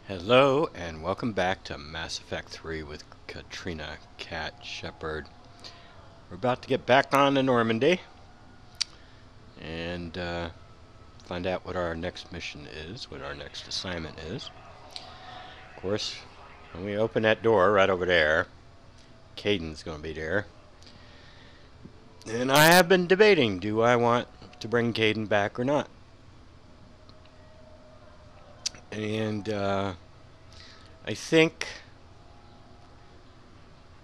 Hello and welcome back to Mass Effect 3 with Katrina, Cat, Shepard. We're about to get back on to Normandy and find out what our next mission is, what our next assignment is. Of course, when we open that door right over there, Kaiden's going to be there. And I have been debating, do I want to bring Kaiden back or not? And I think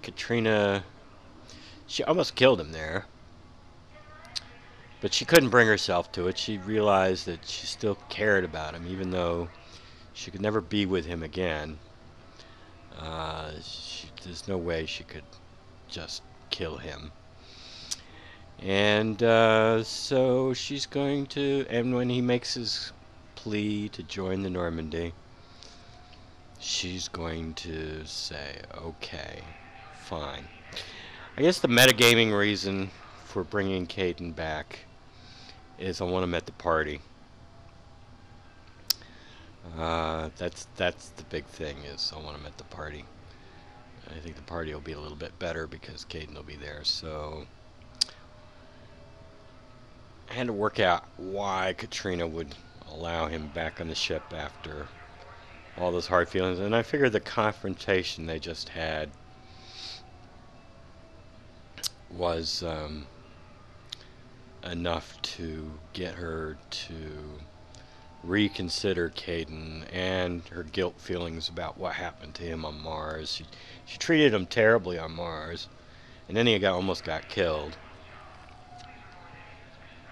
Katrina, she almost killed him there. But she couldn't bring herself to it. She realized that she still cared about him, even though she could never be with him again. There's no way she could just kill him. And so she's going to, and when he makes his plea to join the Normandy, she's going to say, okay, fine. I guess the metagaming reason for bringing Kaiden back is I want him at the party. That's the big thing, is I want him at the party. I think the party will be a little bit better because Kaiden will be there. So I had to work out why Katrina would allow him back on the ship after all those hard feelings, and I figured the confrontation they just had was enough to get her to reconsider Kaiden and her guilt feelings about what happened to him on Mars. She treated him terribly on Mars, and then he almost got killed.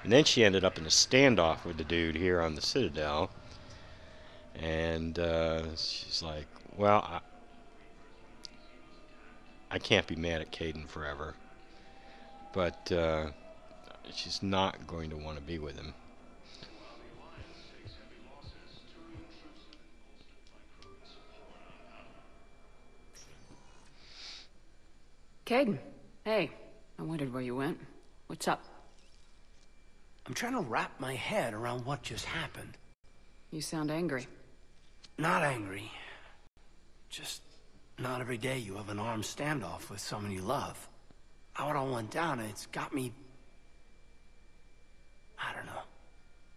And then she ended up in a standoff with the dude here on the Citadel. And she's like, well, I can't be mad at Kaiden forever. But she's not going to want to be with him. Kaiden, hey, I wondered where you went. What's up? I'm trying to wrap my head around what just happened. You sound angry. Not angry. Just not every day you have an armed standoff with someone you love. How it all went down, it's got me... I don't know.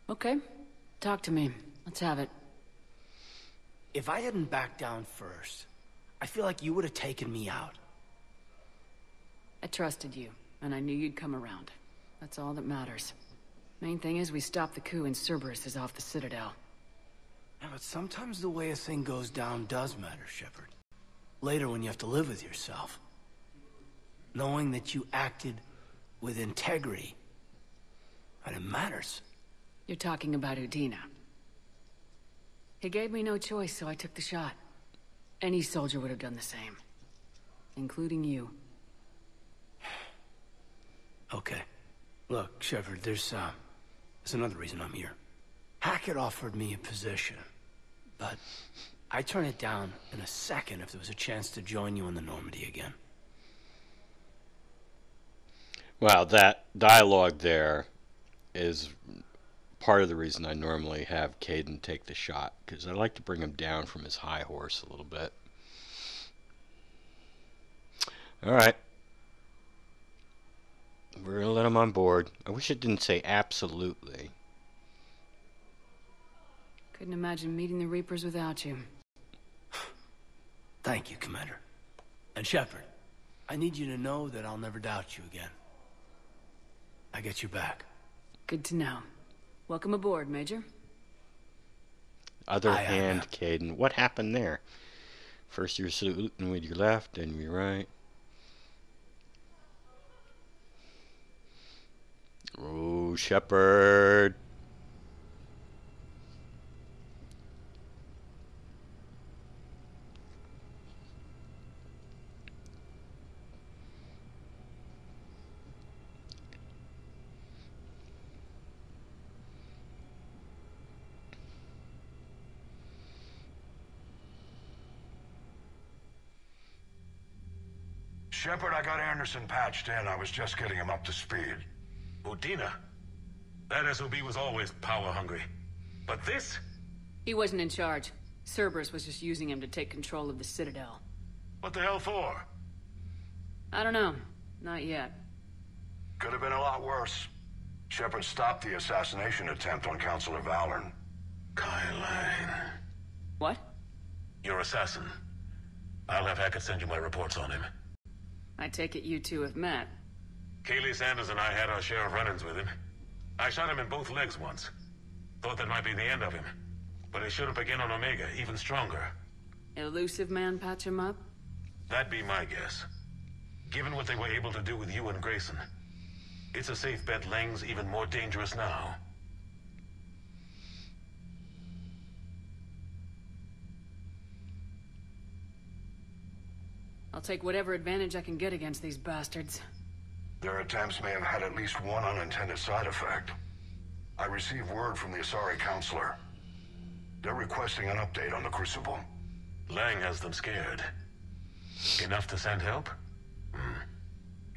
Okay, talk to me. Let's have it. If I hadn't backed down first, I feel like you would have taken me out. I trusted you, and I knew you'd come around. That's all that matters. Main thing is we stopped the coup and Cerberus is off the Citadel. Yeah, but sometimes the way a thing goes down does matter, Shepard. Later when you have to live with yourself. Knowing that you acted with integrity, and it matters. You're talking about Udina. He gave me no choice, so I took the shot. Any soldier would have done the same. Including you. Okay. Look, Shepard, there's another reason I'm here. Hackett offered me a position, but I'd turn it down in a second if there was a chance to join you in the Normandy again. Well, that dialogue there is part of the reason I normally have Kaiden take the shot, because I like to bring him down from his high horse a little bit. Alright. We're going to let him on board. I wish it didn't say absolutely. Couldn't imagine meeting the Reapers without you. Thank you, Commander. And Shepard, I need you to know that I'll never doubt you again. I get your back. Good to know. Welcome aboard, Major. Other hand, Kaiden. What happened there? First you're saluting with your left, then your right. Oh, Shepard. Shepard, I got Anderson patched in. I was just getting him up to speed. Udina. That SOB was always power hungry. But this? He wasn't in charge. Cerberus was just using him to take control of the Citadel. What the hell for? I don't know. Not yet. Could have been a lot worse. Shepard stopped the assassination attempt on Counselor Valorn. Kai Lang. What? Your assassin. I'll have Hackett send you my reports on him. I take it you two have met. Kaylee Sanders and I had our share of run-ins with him. I shot him in both legs once. Thought that might be the end of him. But he showed up again on Omega, even stronger. Elusive man patch him up? That'd be my guess. Given what they were able to do with you and Grayson, it's a safe bet Lang's even more dangerous now. I'll take whatever advantage I can get against these bastards. Their attempts may have had at least one unintended side effect. I received word from the Asari Counselor. They're requesting an update on the Crucible. Lang has them scared. Enough to send help?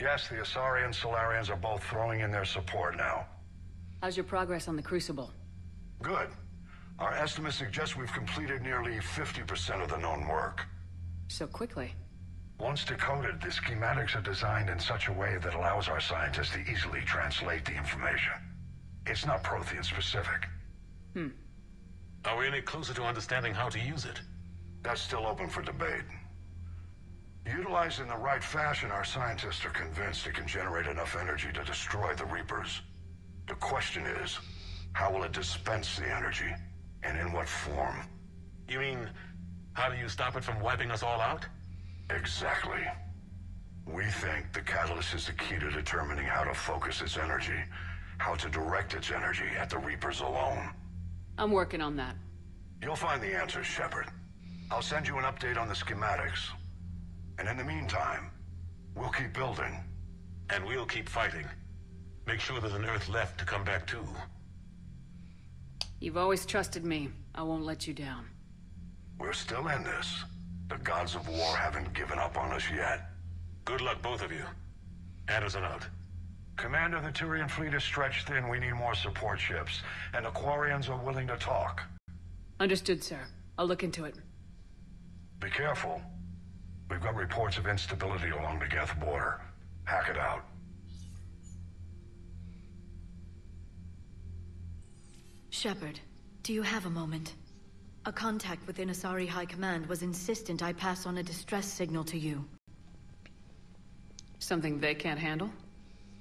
Yes, the Asari and Solarians are both throwing in their support now. How's your progress on the Crucible? Good. Our estimates suggest we've completed nearly 50% of the known work. So quickly. Once decoded, the schematics are designed in such a way that allows our scientists to easily translate the information. It's not Prothean specific. Are we any closer to understanding how to use it? That's still open for debate. Utilized in the right fashion, our scientists are convinced it can generate enough energy to destroy the Reapers. The question is, how will it dispense the energy, and in what form? You mean, how do you stop it from wiping us all out? Exactly. We think the catalyst is the key to determining how to focus its energy, how to direct its energy at the Reapers alone. I'm working on that. You'll find the answers, Shepard. I'll send you an update on the schematics. And in the meantime, we'll keep building. And we'll keep fighting. Make sure there's an Earth left to come back to. You've always trusted me. I won't let you down. We're still in this. The gods of war haven't given up on us yet. Good luck, both of you. Anderson out. Commander, the Turian fleet is stretched thin. We need more support ships. And the Quarians are willing to talk. Understood, sir. I'll look into it. Be careful. We've got reports of instability along the Geth border. Hack it out. Shepard, do you have a moment? A contact within Asari High Command was insistent I pass on a distress signal to you. Something they can't handle?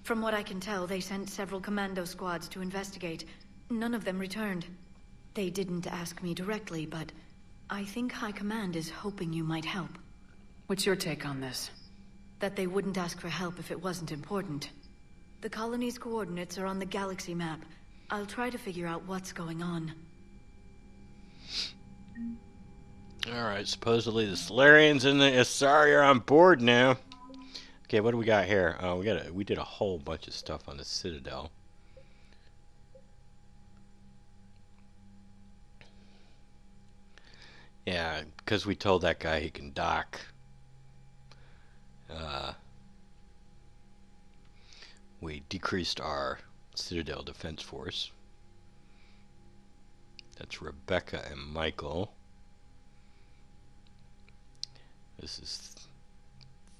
From what I can tell, they sent several commando squads to investigate. None of them returned. They didn't ask me directly, but I think High Command is hoping you might help. What's your take on this? That they wouldn't ask for help if it wasn't important. The colony's coordinates are on the galaxy map. I'll try to figure out what's going on. Alright, supposedly the Solarians and the Asari are on board now. Okay, what do we got here? Oh, we did a whole bunch of stuff on the Citadel. Yeah, because we told that guy he can dock. We decreased our Citadel defense force. That's Rebecca and Michael. This is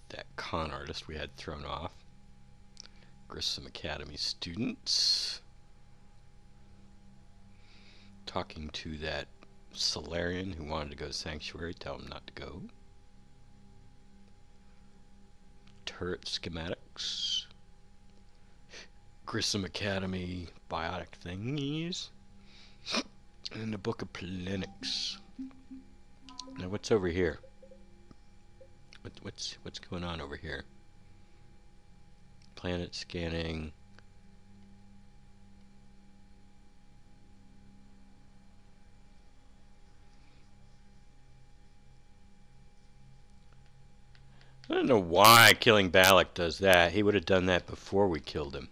that con artist we had thrown off. Grissom Academy students. Talking to that Solarian who wanted to go to Sanctuary, tell him not to go. Turret schematics. Grissom Academy biotic thingies. And the Book of Plenix. Now what's over here? What's going on over here? Planet scanning. I don't know why killing Balak does that. He would have done that before we killed him.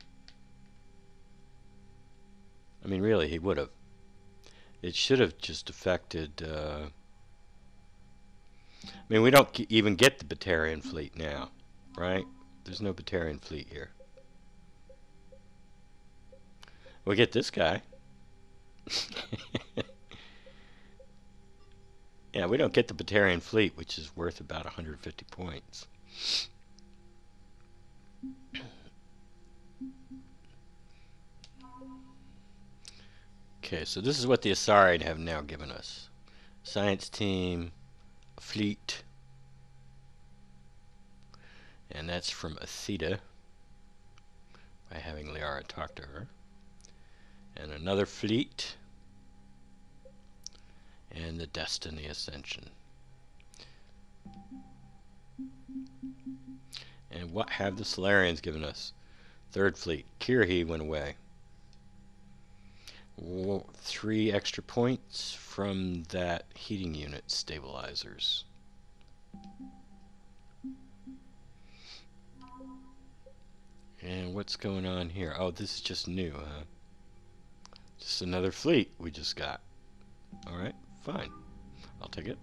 I mean, really, he would have. It should have just affected... I mean, we don't even get the Batarian fleet now, right? There's no Batarian fleet here. We get this guy. Yeah, we don't get the Batarian fleet, which is worth about 150 points. Okay, so this is what the Asari have now given us. Science team, a fleet, and that's from Athena, by having Liara talk to her. And another fleet, and the Destiny Ascension. And what have the Solarians given us? Third fleet, Kirhi went away. 3 extra points from that heating unit stabilizers. And what's going on here? Oh, this is just new, huh? Just another fleet we just got. Alright, fine. I'll take it.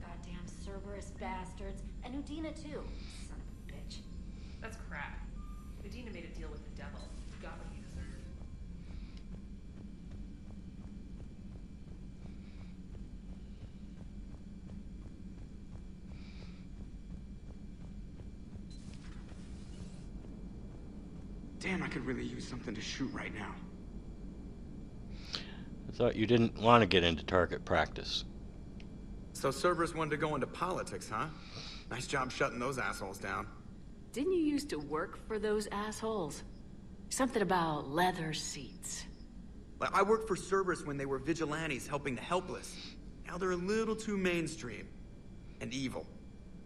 Goddamn Cerberus bastards. And Udina too. Son of a bitch. That's crap. Medina made a deal with the devil. He got what he deserved. Damn, I could really use something to shoot right now. I thought you didn't want to get into target practice. So Cerberus wanted to go into politics, huh? Nice job shutting those assholes down. Didn't you used to work for those assholes? Something about leather seats. Like, I worked for Cerberus when they were vigilantes helping the helpless. Now they're a little too mainstream. And evil.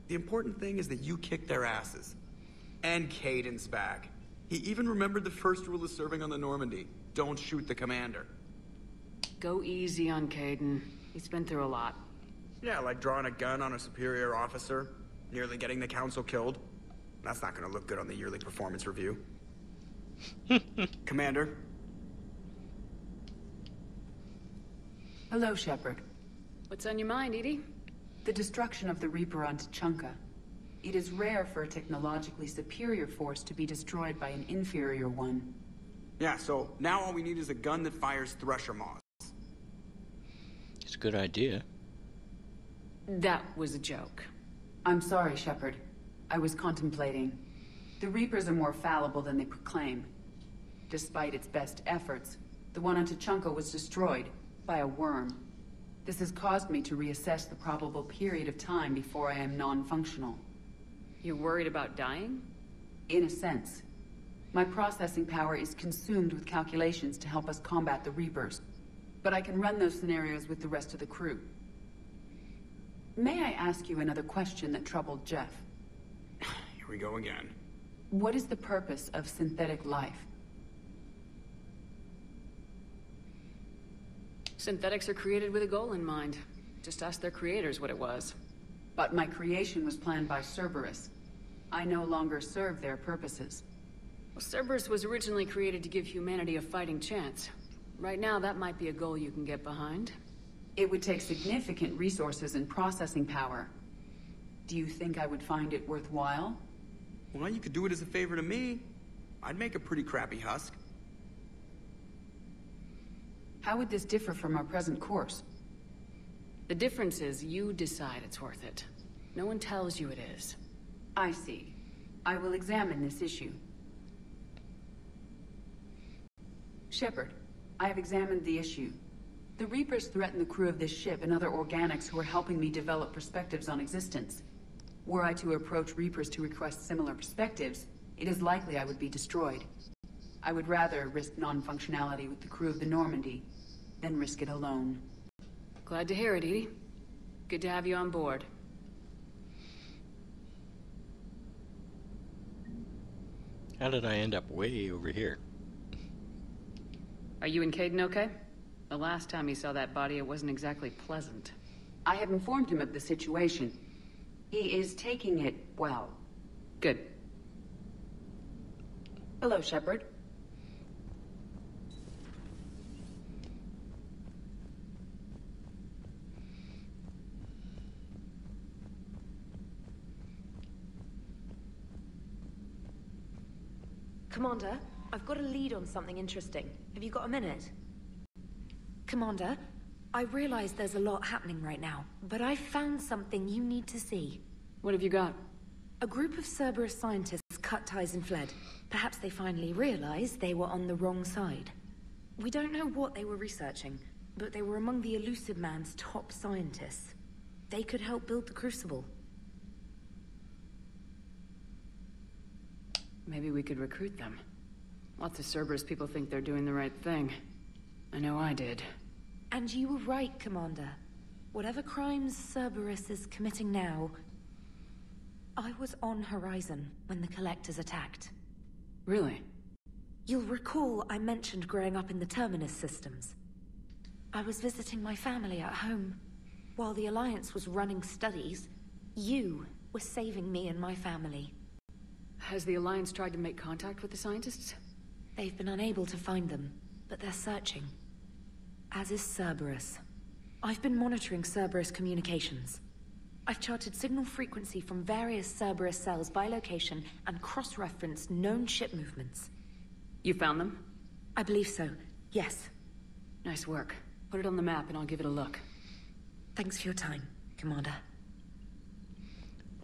The important thing is that you kicked their asses. And Caden's back. He even remembered the first rule of serving on the Normandy. Don't shoot the commander. Go easy on Caden. He's been through a lot. Yeah, like drawing a gun on a superior officer, nearly getting the council killed. That's not gonna look good on the yearly performance review. Commander? Hello, Shepard. What's on your mind, Edie? The destruction of the Reaper on Tuchanka. It is rare for a technologically superior force to be destroyed by an inferior one. Yeah, so now all we need is a gun that fires Thresher Maws. It's a good idea. That was a joke. I'm sorry, Shepard. I was contemplating. The Reapers are more fallible than they proclaim. Despite its best efforts, the one on Tuchanka was destroyed by a worm. This has caused me to reassess the probable period of time before I am non-functional. You're worried about dying? In a sense. My processing power is consumed with calculations to help us combat the Reapers. But I can run those scenarios with the rest of the crew. May I ask you another question that troubled Jeff? Here we go again. What is the purpose of synthetic life? Synthetics are created with a goal in mind. Just ask their creators what it was. But my creation was planned by Cerberus. I no longer serve their purposes. Well, Cerberus was originally created to give humanity a fighting chance. Right now, that might be a goal you can get behind. It would take significant resources and processing power. Do you think I would find it worthwhile? Well, you could do it as a favor to me. I'd make a pretty crappy husk. How would this differ from our present course? The difference is you decide it's worth it. No one tells you it is. I see. I will examine this issue. Shepard, I have examined the issue. The Reapers threaten the crew of this ship and other organics who are helping me develop perspectives on existence. Were I to approach Reapers to request similar perspectives, it is likely I would be destroyed. I would rather risk non-functionality with the crew of the Normandy than risk it alone. Glad to hear it, Edie. Good to have you on board. How did I end up way over here? Are you and Caden okay? The last time he saw that body, it wasn't exactly pleasant. I have informed him of the situation. He is taking it well. Good. Hello, Shepard. Commander, I've got a lead on something interesting. Have you got a minute? Commander, I realize there's a lot happening right now, but I found something you need to see. What have you got? A group of Cerberus scientists cut ties and fled. Perhaps they finally realized they were on the wrong side. We don't know what they were researching, but they were among the Elusive Man's top scientists. They could help build the Crucible. Maybe we could recruit them. Lots of Cerberus people think they're doing the right thing. I know I did. And you were right, Commander. Whatever crimes Cerberus is committing now... I was on Horizon when the Collectors attacked. Really? You'll recall I mentioned growing up in the Terminus systems. I was visiting my family at home. While the Alliance was running studies, you were saving me and my family. Has the Alliance tried to make contact with the scientists? They've been unable to find them, but they're searching. As is Cerberus. I've been monitoring Cerberus communications. I've charted signal frequency from various Cerberus cells by location and cross-referenced known ship movements. You found them? I believe so, yes. Nice work. Put it on the map and I'll give it a look. Thanks for your time, Commander.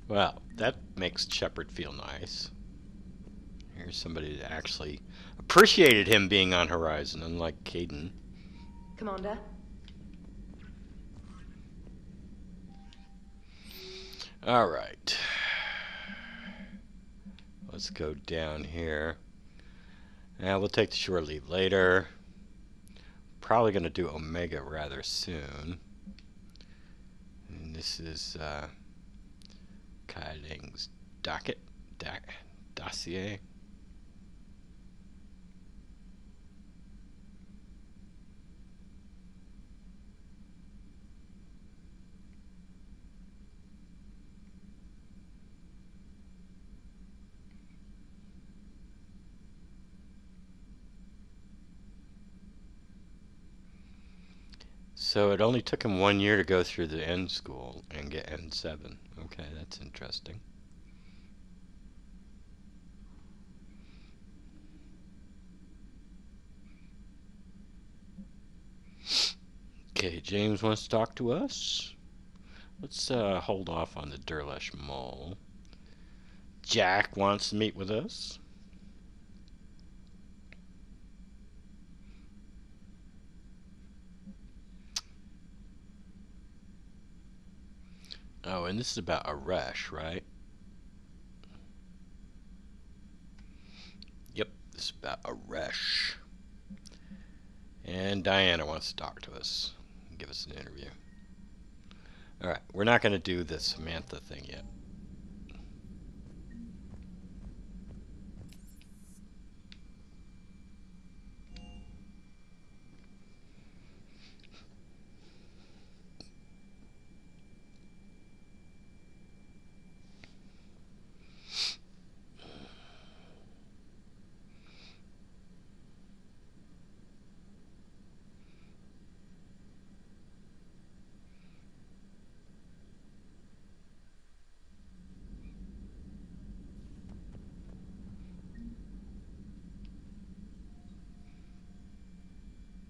Well, that makes Shepard feel nice. Here's somebody that actually appreciated him being on Horizon, unlike Kaidan. Commander? Alright. Let's go down here. Now we'll take the shore leave later. Probably going to do Omega rather soon. And this is Kai Ling's dossier. So it only took him 1 year to go through the end school and get N7. Okay, that's interesting. Okay, James wants to talk to us. Let's hold off on the Durlesh Mole. Jack wants to meet with us. Oh, and this is about Aresh, right? Yep, this is about Aresh. And Diana wants to talk to us, give us an interview. Alright, we're not going to do the Samantha thing yet.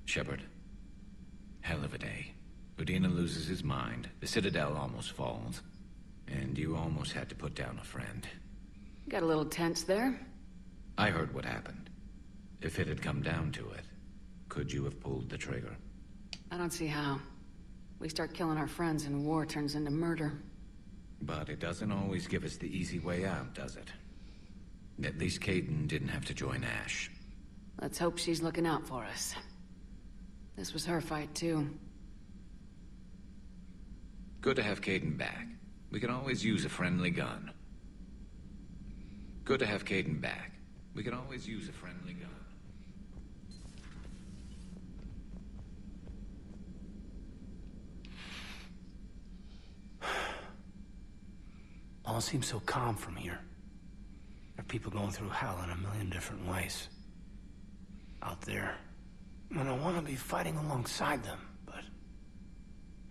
Shepard. Hell of a day. Udina loses his mind, the Citadel almost falls, and you almost had to put down a friend. Got a little tense there. I heard what happened. If it had come down to it, could you have pulled the trigger? I don't see how. We start killing our friends and war turns into murder. But it doesn't always give us the easy way out, does it? At least Kaidan didn't have to join Ash. Let's hope she's looking out for us. This was her fight, too. Good to have Kaidan back. We can always use a friendly gun. Good to have Kaidan back. We can always use a friendly gun. All seems so calm from here. There are people going through hell in a million different ways. Out there. And I want to be fighting alongside them, but...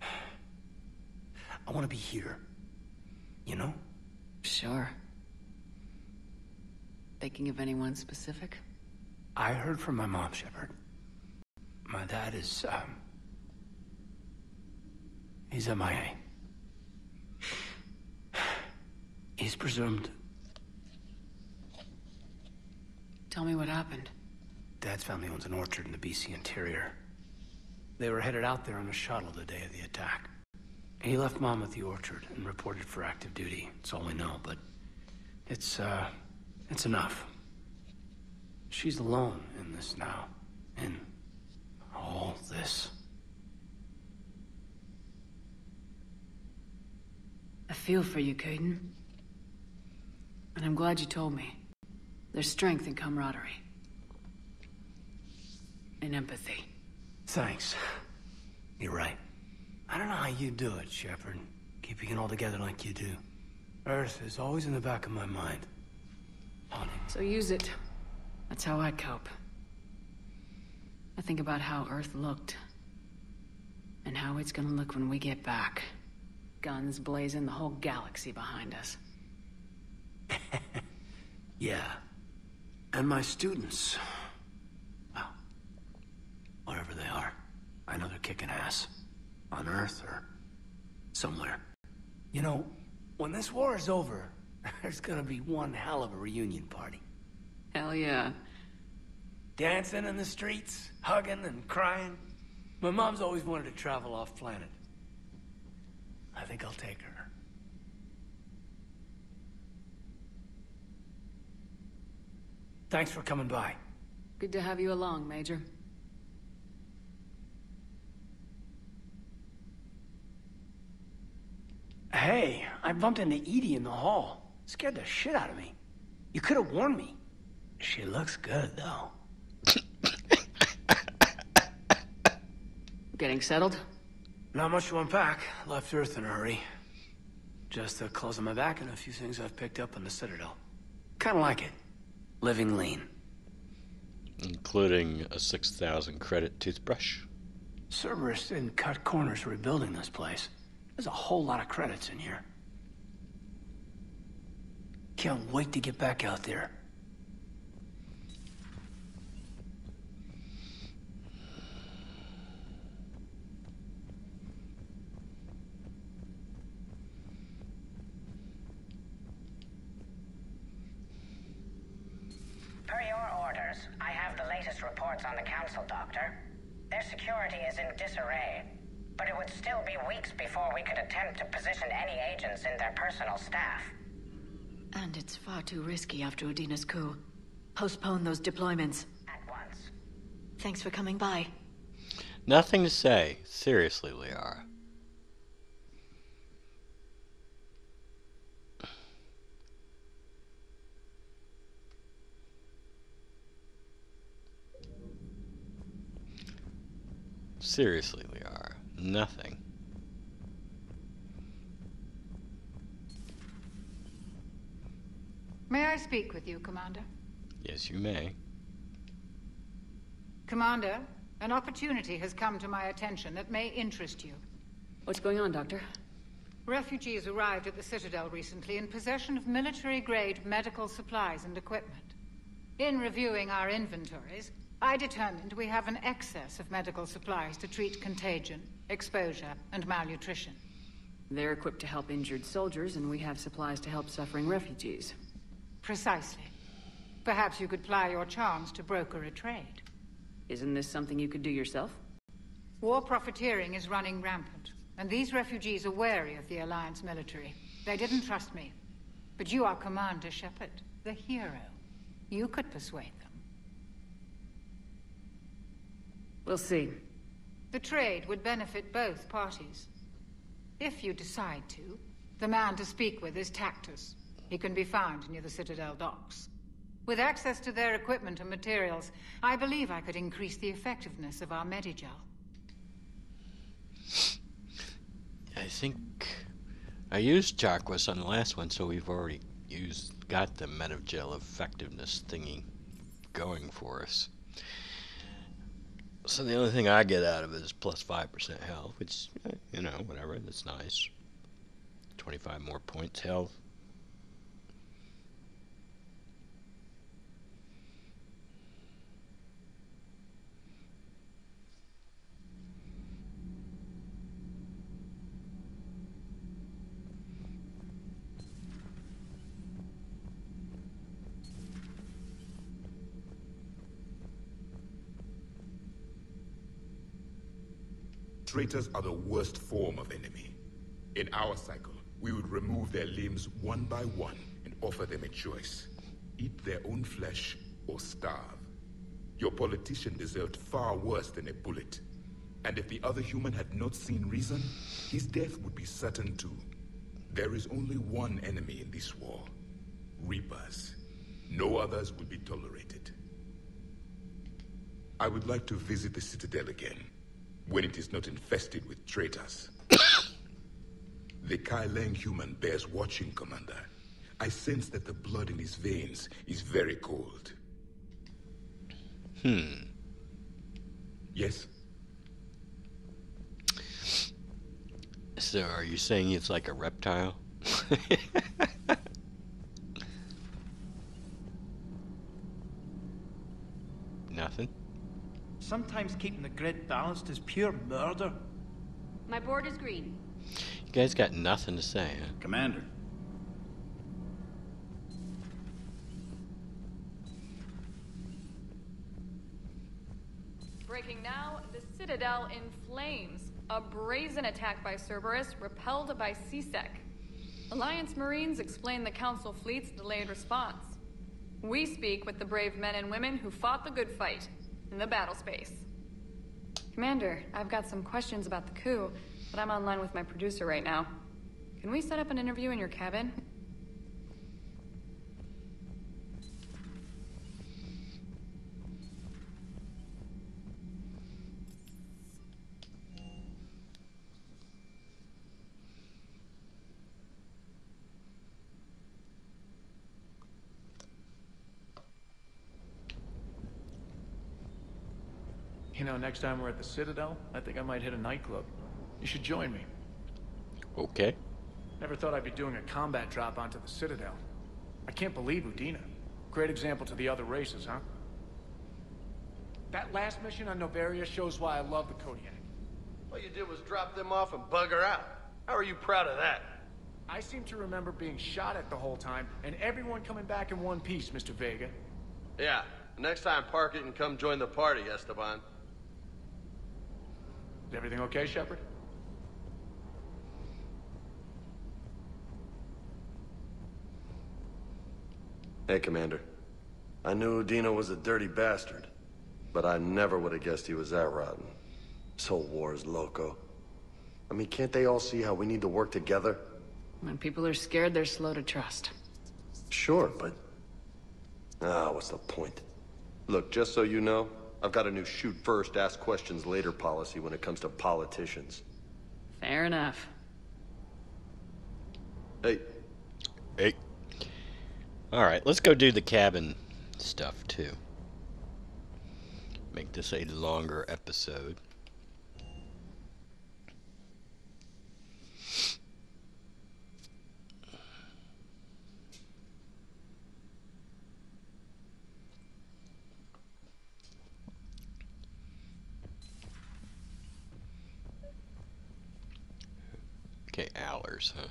I want to be here. You know? Sure. Thinking of anyone specific? I heard from my mom, Shepard. My dad is, he's MIA. He's presumed. Tell me what happened. Dad's family owns an orchard in the BC interior. They were headed out there on a shuttle the day of the attack. He left Mom at the orchard and reported for active duty. That's all we know, but it's enough. She's alone in this now. In all this. I feel for you, Caden. And I'm glad you told me. There's strength in camaraderie. And empathy. Thanks. You're right. I don't know how you do it, Shepard. Keeping it all together like you do. Earth is always in the back of my mind. So use it. That's how I cope. I think about how Earth looked. And how it's gonna look when we get back. Guns blazing, the whole galaxy behind us. Yeah. And my students. Well, wherever they are. I know they're kicking ass. On Earth or somewhere. You know, when this war is over, there's gonna be one hell of a reunion party. Hell yeah. Dancing in the streets, hugging and crying. My mom's always wanted to travel off planet. I think I'll take her. Thanks for coming by. Good to have you along, Major. Hey, I bumped into Edie in the hall. Scared the shit out of me. You could have warned me. She looks good, though. Getting settled? Not much to unpack. Left Earth in a hurry. Just the clothes on my back and a few things I've picked up on the Citadel. Kinda like it. Living lean. Including a 6,000 credit toothbrush. Cerberus didn't cut corners rebuilding this place. There's a whole lot of credits in here. Can't wait to get back out there. Per your orders, I have the latest reports on the Council, Doctor. Their security is in disarray, but it would still be weeks before we could attempt to position any agents in their personal staff. And it's far too risky after Udina's coup. Postpone those deployments. At once. Thanks for coming by. Nothing to say. Seriously, Liara. Seriously, Liara. Nothing. May I speak with you, Commander? Yes, you may. Commander, an opportunity has come to my attention that may interest you. What's going on, Doctor? Refugees arrived at the Citadel recently in possession of military-grade medical supplies and equipment. In reviewing our inventories, I determined we have an excess of medical supplies to treat contagion, exposure, and malnutrition. They're equipped to help injured soldiers, and we have supplies to help suffering refugees. Precisely. Perhaps you could ply your charms to broker a trade. Isn't this something you could do yourself? War profiteering is running rampant, and these refugees are wary of the Alliance military. They didn't trust me. But you are Commander Shepard, the hero. You could persuade them. We'll see. The trade would benefit both parties. If you decide to, the man to speak with is Tactus. He can be found near the Citadel docks. With access to their equipment and materials, I believe I could increase the effectiveness of our Medigel. I think I used Jarquus on the last one, so we've already got the Medigel effectiveness thingy going for us. So the only thing I get out of it is plus 5% health, which, you know, whatever, that's nice. 25 more points health. Traitors are the worst form of enemy. In our cycle, we would remove their limbs one by one and offer them a choice. Eat their own flesh or starve. Your politician deserved far worse than a bullet. And if the other human had not seen reason, his death would be certain too. There is only one enemy in this war. Reapers. No others will be tolerated. I would like to visit the Citadel again, when it is not infested with traitors. The Kai Leng human bears watching, Commander. I sense that the blood in his veins is very cold. Yes? So are you saying it's like a reptile? Nothing? Sometimes keeping the grid balanced is pure murder. My board is green. You guys got nothing to say, huh? Commander. Breaking now, the Citadel in flames. A brazen attack by Cerberus, repelled by CSEC. Alliance Marines explain the Council fleet's delayed response. We speak with the brave men and women who fought the good fight in the battle space. Commander, I've got some questions about the coup, but I'm online with my producer right now. Can we set up an interview in your cabin? You know, next time we're at the Citadel, I think I might hit a nightclub. You should join me. Okay. Never thought I'd be doing a combat drop onto the Citadel. I can't believe Udina. Great example to the other races, huh? That last mission on Novaria shows why I love the Kodiak. All you did was drop them off and bugger out. How are you proud of that? I seem to remember being shot at the whole time, and everyone coming back in one piece, Mr. Vega. Yeah, next time park it and come join the party, Esteban. Is everything okay, Shepard? Hey, Commander. I knew Udina was a dirty bastard, but I never would have guessed he was that rotten. This whole war is loco. I mean, can't they all see how we need to work together? When people are scared, they're slow to trust. Sure, but... what's the point? Look, just so you know, I've got a new shoot first, ask questions later policy when it comes to politicians. Fair enough. Hey. Hey. Alright, let's go do the cabin stuff, too. Make this a longer episode. Okay, Allers, huh?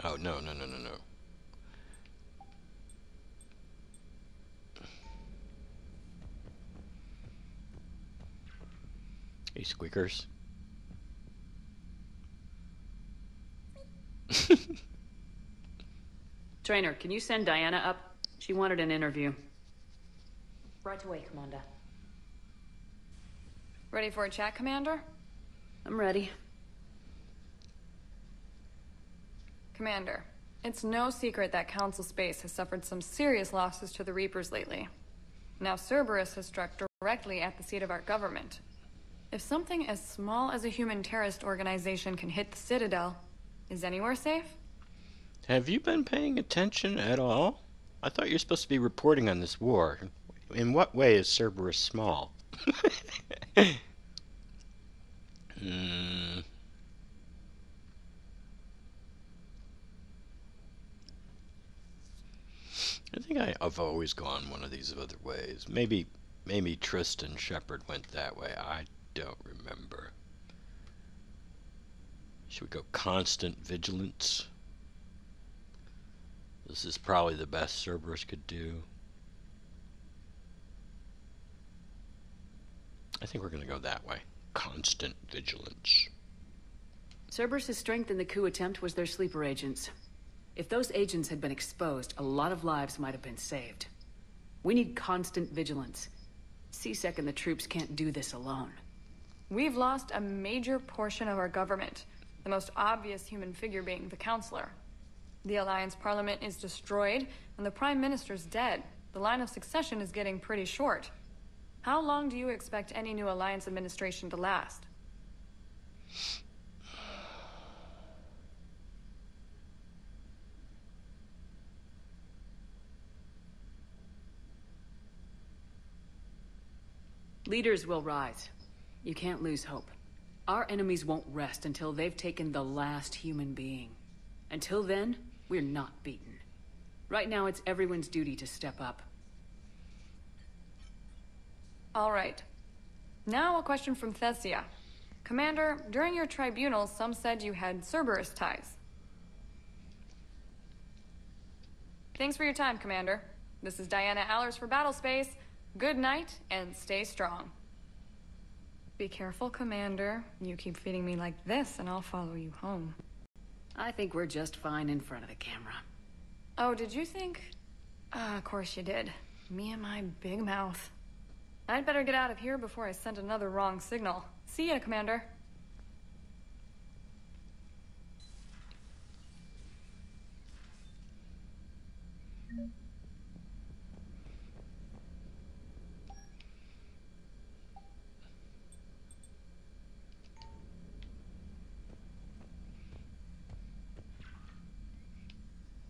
Oh, no. Hey, squeakers. Trainer, can you send Diana up? She wanted an interview. Right away, Commander. Ready for a chat, Commander? I'm ready. Commander, it's no secret that Council Space has suffered some serious losses to the Reapers lately. Now Cerberus has struck directly at the seat of our government. If something as small as a human terrorist organization can hit the Citadel, is anywhere safe? Have you been paying attention at all? I thought you were supposed to be reporting on this war. In what way is Cerberus small? I think I've always gone one of these other ways. Maybe Tristan Shepard went that way. I don't remember. Should we go constant vigilance? This is probably the best Cerberus could do. I think we're gonna go that way. Constant vigilance. Cerberus' strength in the coup attempt was their sleeper agents. If those agents had been exposed, a lot of lives might have been saved. We need constant vigilance. CSEC and the troops can't do this alone. We've lost a major portion of our government, the most obvious human figure being the Counselor. The Alliance Parliament is destroyed, and the Prime Minister's dead. The line of succession is getting pretty short. How long do you expect any new Alliance administration to last? Leaders will rise. You can't lose hope. Our enemies won't rest until they've taken the last human being. Until then, we're not beaten. Right now, it's everyone's duty to step up. All right. Now a question from Thessia. Commander, during your tribunal, some said you had Cerberus ties. Thanks for your time, Commander. This is Diana Allers for Battlespace. Good night, and stay strong. Be careful, Commander. You keep feeding me like this, and I'll follow you home. I think we're just fine in front of the camera. Oh, did you think? Of course you did. Me and my big mouth. I'd better get out of here before I send another wrong signal. See ya, Commander.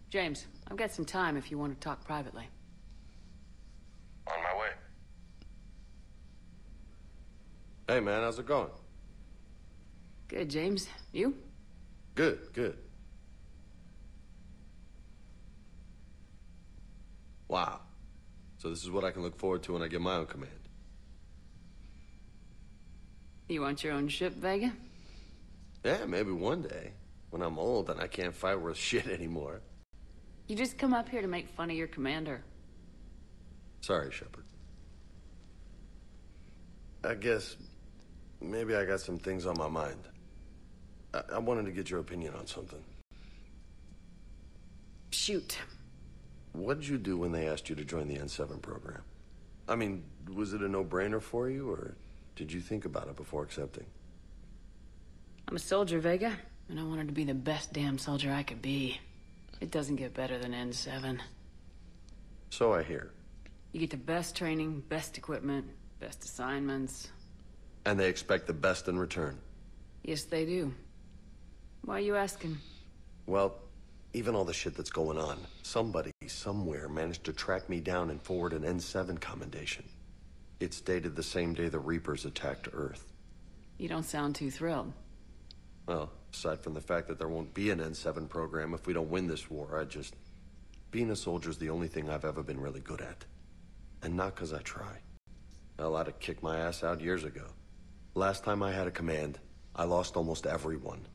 James, I've got some time if you want to talk privately. On my way. Hey, man, how's it going? Good, James. You? Good, good. Wow. So this is what I can look forward to when I get my own command. You want your own ship, Vega? Yeah, maybe one day. When I'm old and I can't fight worth shit anymore. You just come up here to make fun of your commander. Sorry, Shepard. I guess maybe I got some things on my mind. I wanted to get your opinion on something. Shoot. What did you do when they asked you to join the N7 program? I mean, was it a no-brainer for you, or did you think about it before accepting? I'm a soldier, Vega, and I wanted to be the best damn soldier I could be. It doesn't get better than N7. So I hear. You get the best training, best equipment, best assignments. And they expect the best in return. Yes, they do. Why are you asking? Well, even all the shit that's going on, somebody, somewhere, managed to track me down and forward an N7 commendation. It's dated the same day the Reapers attacked Earth. You don't sound too thrilled. Well, aside from the fact that there won't be an N7 program if we don't win this war, being a soldier's the only thing I've ever been really good at. And not because I try. Hell, I'd have kicked my ass out years ago. Last time I had a command, I lost almost everyone.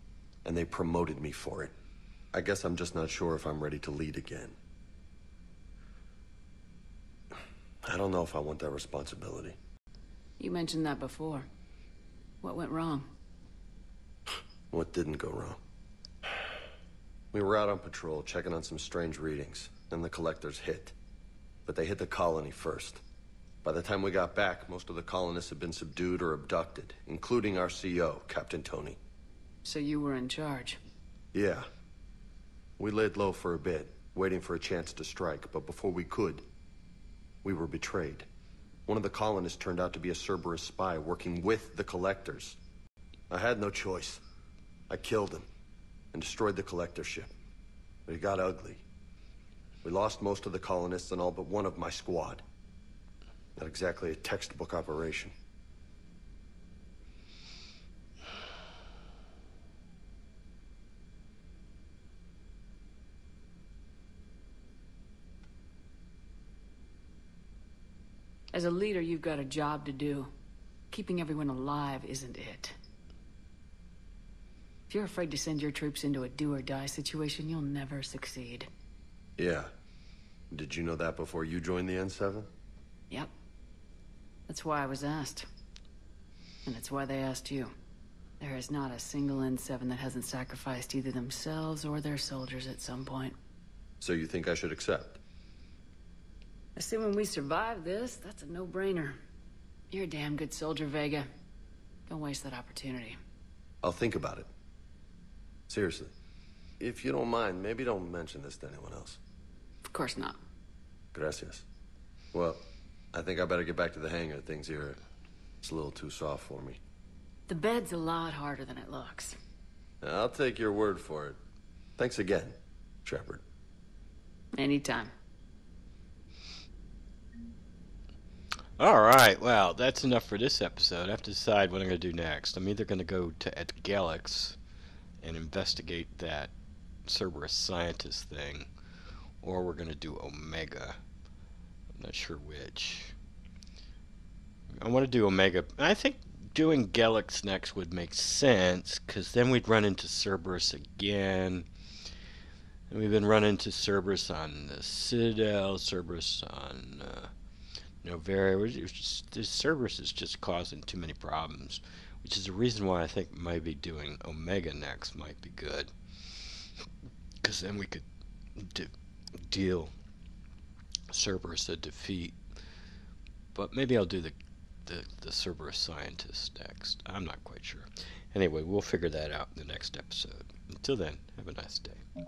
And they promoted me for it. I guess I'm just not sure if I'm ready to lead again. I don't know if I want that responsibility. You mentioned that before. What went wrong? What didn't go wrong? We were out on patrol, checking on some strange readings, and the collectors hit. But they hit the colony first. By the time we got back, most of the colonists had been subdued or abducted, including our CO, Captain Tony. So you were in charge? Yeah. We laid low for a bit, waiting for a chance to strike, but before we could, we were betrayed. One of the colonists turned out to be a Cerberus spy working with the collectors. I had no choice. I killed him and destroyed the collector ship. But it got ugly. We lost most of the colonists and all but one of my squad. Not exactly a textbook operation. As a leader, you've got a job to do. Keeping everyone alive isn't it. If you're afraid to send your troops into a do-or-die situation, you'll never succeed. Yeah. Did you know that before you joined the N7? Yep. That's why I was asked. And it's why they asked you. There is not a single N7 that hasn't sacrificed either themselves or their soldiers at some point. So you think I should accept? Assuming we survive this, that's a no-brainer. You're a damn good soldier, Vega. Don't waste that opportunity. I'll think about it. Seriously. If you don't mind, maybe don't mention this to anyone else. Of course not. Gracias. Well, I think I better get back to the hangar. Things here, it's a little too soft for me. The bed's a lot harder than it looks. I'll take your word for it. Thanks again, Shepard. Anytime. Alright, well, that's enough for this episode. I have to decide what I'm going to do next. I'm either going to go to Galax and investigate that Cerberus scientist thing, or we're going to do Omega. I'm not sure which. I want to do Omega. I think doing Galax next would make sense, because then we'd run into Cerberus again. And we've been running into Cerberus on the Citadel, Cerberus on Novera. This Cerberus is just causing too many problems, which is the reason why I think maybe doing Omega next might be good. Because then we could deal Cerberus a defeat. But maybe I'll do the Cerberus scientist next. I'm not quite sure. Anyway, we'll figure that out in the next episode. Until then, have a nice day.